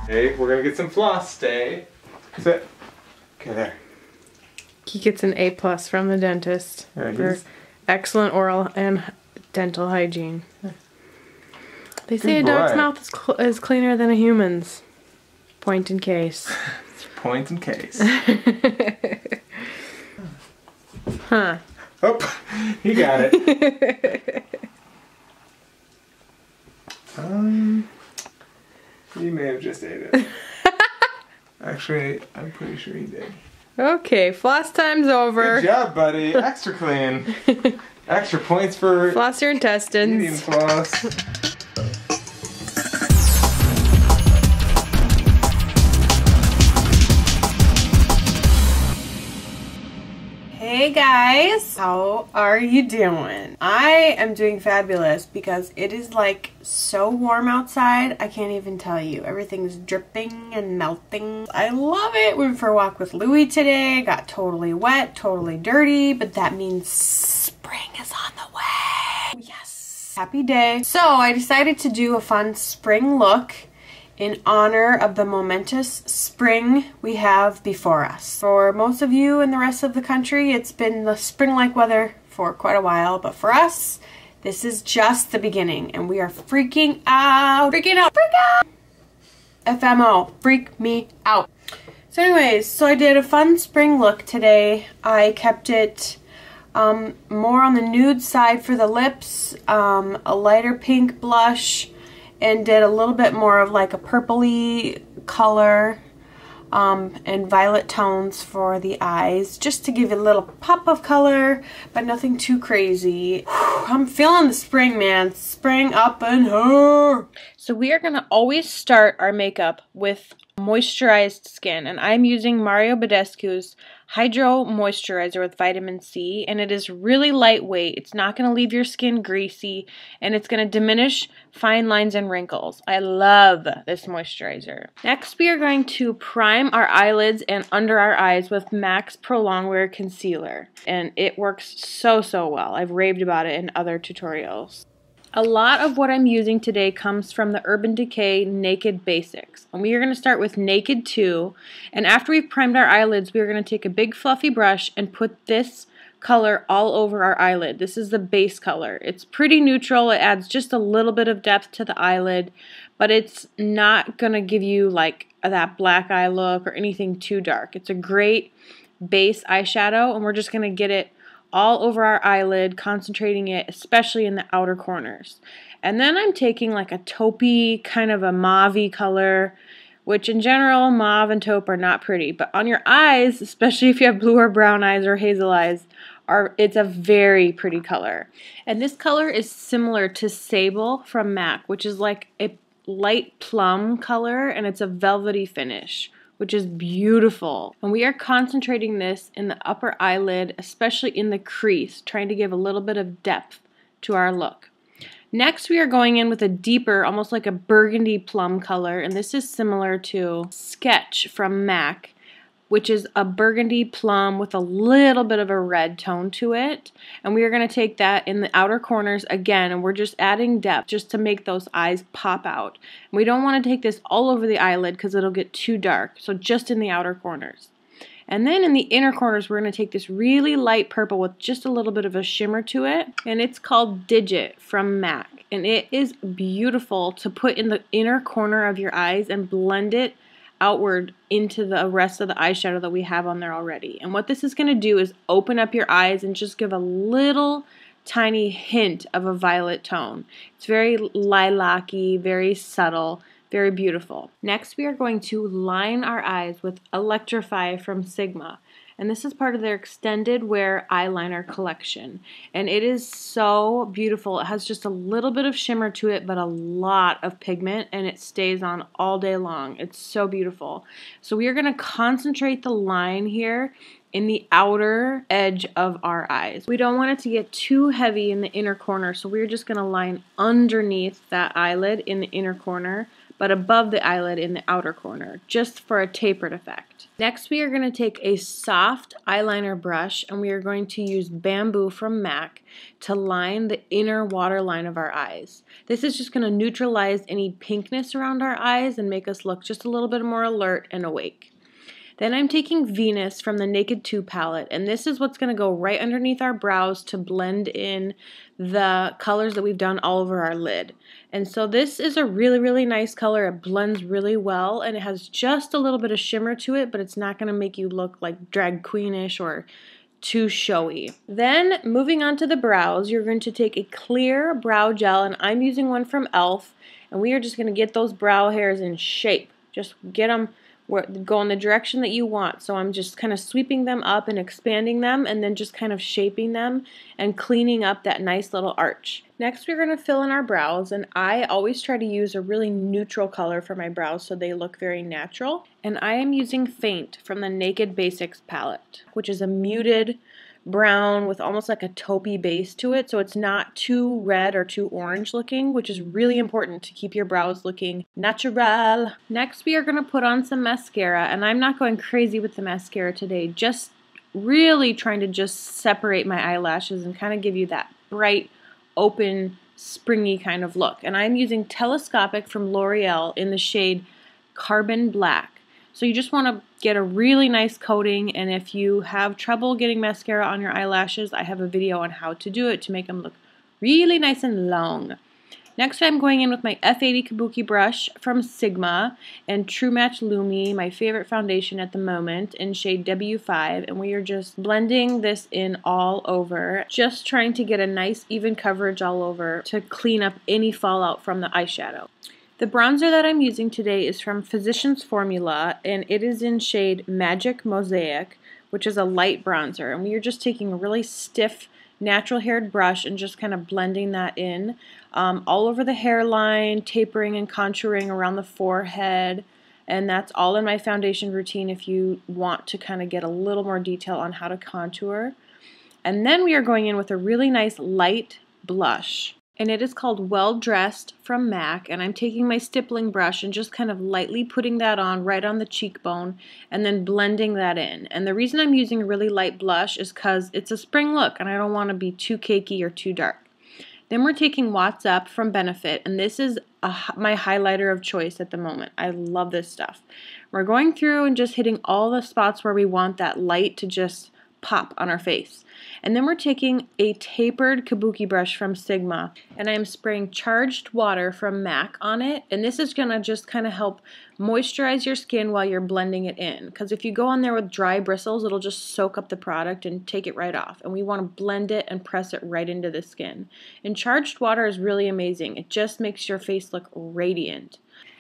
Okay, we're gonna get some floss, stay. Sit. Okay, there. He gets an A+ from the dentist for excellent oral and dental hygiene. They say a dog's mouth is cleaner than a human's. Point in case. Point in case. Huh. Oh, you got it. He may have just ate it. Actually, I'm pretty sure he did. Okay, floss time's over. Good job, buddy. Extra clean. Extra points for floss your intestines. Medium floss. Hey guys, how are you doing? I am doing fabulous because it is like so warm outside. I can't even tell you. Everything's dripping and melting. I love it. We went for a walk with Louie today. Got totally wet, totally dirty, but that means spring is on the way. Yes. Happy day. So I decided to do a fun spring look in honor of the momentous spring we have before us. For most of you in the rest of the country, it's been the spring-like weather for quite a while, but for us, this is just the beginning, and we are freaking out. Freaking out. Freak out! FMO. Freak me out. So anyways, so I did a fun spring look today. I kept it more on the nude side for the lips, a lighter pink blush, and did a little bit more of like a purpley color and violet tones for the eyes, just to give it a little pop of color, but nothing too crazy. I'm feeling the spring, man. Spring up in her. So we are gonna always start our makeup with moisturized skin, and I'm using Mario Badescu's Hydro Moisturizer with vitamin C, and it is really lightweight. It's not going to leave your skin greasy, and it's going to diminish fine lines and wrinkles. I love this moisturizer. Next, we are going to prime our eyelids and under our eyes with MAC's Prolongwear Concealer, and it works so well. I've raved about it in other tutorials. A lot of what I'm using today comes from the Urban Decay Naked Basics. And we are going to start with Naked 2. And after we've primed our eyelids, we are going to take a big fluffy brush and put this color all over our eyelid. This is the base color. It's pretty neutral. It adds just a little bit of depth to the eyelid, but it's not going to give you like that black eye look or anything too dark. It's a great base eyeshadow, and we're just going to get it all over our eyelid, concentrating it especially in the outer corners. And then I'm taking like a taupe, kind of a mauve color, which in general, mauve and taupe are not pretty, but on your eyes, especially if you have blue or brown eyes or hazel eyes, it's a very pretty color. And this color is similar to Sable from MAC, which is like a light plum color, and it's a velvety finish, which is beautiful. And we are concentrating this in the upper eyelid, especially in the crease, trying to give a little bit of depth to our look. Next, we are going in with a deeper, almost like a burgundy plum color, and this is similar to Sketch from MAC, which is a burgundy plum with a little bit of a red tone to it. And we are going to take that in the outer corners again, and we're just adding depth just to make those eyes pop out. And we don't want to take this all over the eyelid because it'll get too dark, so just in the outer corners. And then in the inner corners, we're going to take this really light purple with just a little bit of a shimmer to it, and it's called Digit from MAC. And it is beautiful to put in the inner corner of your eyes and blend it outward into the rest of the eyeshadow that we have on there already. And what this is going to do is open up your eyes and just give a little tiny hint of a violet tone. It's very lilac-y, very subtle, very beautiful. Next, we are going to line our eyes with Electrify from Sigma. And this is part of their extended wear eyeliner collection. And it is so beautiful. It has just a little bit of shimmer to it, but a lot of pigment, and it stays on all day long. It's so beautiful. So we are going to concentrate the line here in the outer edge of our eyes. We don't want it to get too heavy in the inner corner, so we're just going to line underneath that eyelid in the inner corner, but above the eyelid in the outer corner, just for a tapered effect. Next, we are going to take a soft eyeliner brush and we are going to use Bamboo from MAC to line the inner waterline of our eyes. This is just going to neutralize any pinkness around our eyes and make us look just a little bit more alert and awake. Then I'm taking Venus from the Naked 2 palette, and this is what's going to go right underneath our brows to blend in the colors that we've done all over our lid. And so this is a really, really nice color. It blends really well, and it has just a little bit of shimmer to it, but it's not going to make you look like drag queenish or too showy. Then moving on to the brows, you're going to take a clear brow gel, and I'm using one from e.l.f., and we are just going to get those brow hairs in shape. Just get them go in the direction that you want. So I'm just kind of sweeping them up and expanding them and then just kind of shaping them and cleaning up that nice little arch. Next, we're going to fill in our brows, and I always try to use a really neutral color for my brows so they look very natural. And I am using Faint from the Naked Basics palette, which is a muted brown with almost like a taupey base to it, so it's not too red or too orange looking, which is really important to keep your brows looking natural. Next, we are going to put on some mascara, and I'm not going crazy with the mascara today, just really trying to just separate my eyelashes and kind of give you that bright, open, springy kind of look. And I'm using Telescopic from L'Oreal in the shade Carbon Black. So you just want to get a really nice coating, and if you have trouble getting mascara on your eyelashes, I have a video on how to do it to make them look really nice and long. Next, I'm going in with my F80 Kabuki brush from Sigma and True Match LUMI, my favorite foundation at the moment, in shade W5, and we are just blending this in all over, just trying to get a nice even coverage all over to clean up any fallout from the eyeshadow. The bronzer that I'm using today is from Physicians Formula, and it is in shade Magic Mosaic, which is a light bronzer. And we are just taking a really stiff, natural-haired brush and just kind of blending that in all over the hairline, tapering and contouring around the forehead. And that's all in my foundation routine if you want to kind of get a little more detail on how to contour. And then we are going in with a really nice light blush. And it is called Well Dressed from MAC, and I'm taking my stippling brush and just kind of lightly putting that on right on the cheekbone and then blending that in. And the reason I'm using a really light blush is because it's a spring look and I don't want to be too cakey or too dark. Then we're taking What's Up from Benefit, and this is my highlighter of choice at the moment. I love this stuff. We're going through and just hitting all the spots where we want that light to just pop on our face. And then we're taking a tapered kabuki brush from Sigma, and I'm spraying Charged Water from MAC on it, and this is going to just kind of help moisturize your skin while you're blending it in, because if you go on there with dry bristles, it'll just soak up the product and take it right off, and we want to blend it and press it right into the skin. And Charged Water is really amazing. It just makes your face look radiant.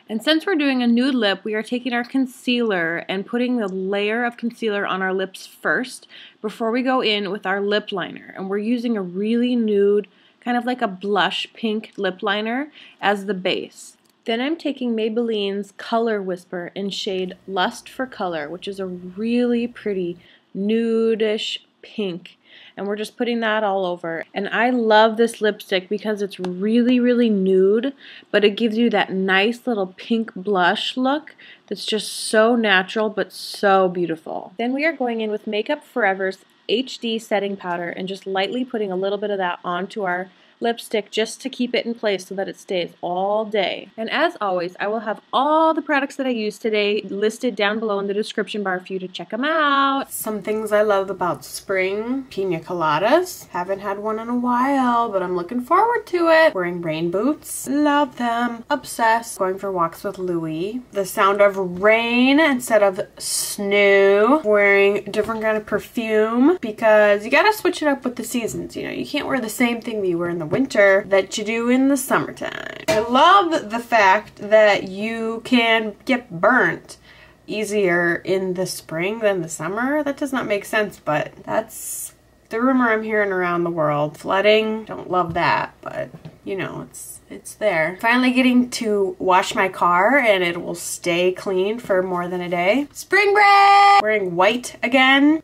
And since we're doing a nude lip, we are taking our concealer and putting the layer of concealer on our lips first before we go in with our lip liner. And we're using a really nude, kind of like a blush pink lip liner as the base. Then I'm taking Maybelline's Color Whisper in shade Lust for Color, which is a really pretty nudish pink. And we're just putting that all over. And I love this lipstick because it's really, really nude, but it gives you that nice little pink blush look that's just so natural but so beautiful. Then we are going in with Makeup Forever's HD setting powder and just lightly putting a little bit of that onto our lipstick just to keep it in place so that it stays all day. And as always, I will have all the products that I used today listed down below in the description bar for you to check them out. Some things I love about spring: pina coladas. Haven't had one in a while, but I'm looking forward to it. Wearing rain boots. Love them. Obsessed. Going for walks with Louis. The sound of rain instead of snow. Wearing a different kind of perfume because you gotta switch it up with the seasons. You know, you can't wear the same thing that you wear in the winter that you do in the summertime. I love the fact that you can get burnt easier in the spring than the summer. That does not make sense, but that's the rumor I'm hearing around the world. Flooding, don't love that, but you know, it's there. Finally getting to wash my car and it will stay clean for more than a day. Spring break! Wearing white again.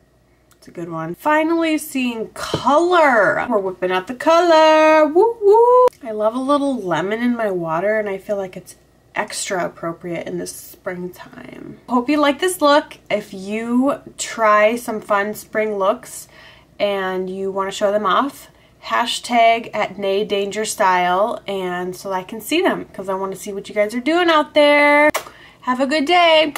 It's a good one. Finally seeing color. We're whipping out the color. Woo woo. I love a little lemon in my water and I feel like it's extra appropriate in the springtime. Hope you like this look. If you try some fun spring looks and you want to show them off, hashtag @NayDangerStyle, and so I can see them because I want to see what you guys are doing out there. Have a good day.